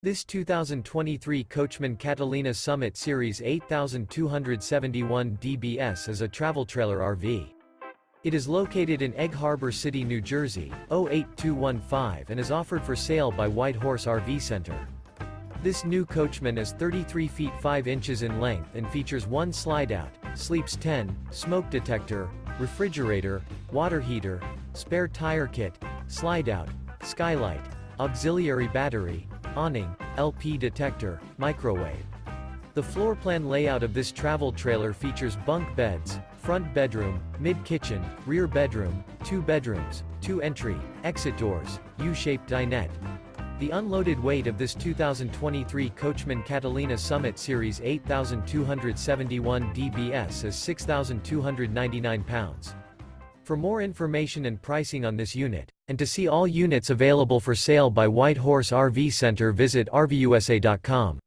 This 2023 Coachmen Catalina Summit Series 8271 DBS is a travel trailer RV. It is located in Egg Harbor City, New Jersey, 08215 and is offered for sale by White Horse RV Center. This new Coachmen is 33 feet 5 inches in length and features one slide-out, sleeps 10, smoke detector, refrigerator, water heater, spare tire kit, slide-out, skylight, auxiliary battery, awning, LP detector, microwave. The floor plan layout of this travel trailer features bunk beds, front bedroom, mid-kitchen, rear bedroom, 2 bedrooms, 2 entry, exit doors, U-shaped dinette. The unloaded weight of this 2023 Coachmen Catalina Summit Series 8271 DBS is 6,299 pounds. For more information and pricing on this unit, and to see all units available for sale by White Horse RV Center, visit RVUSA.com.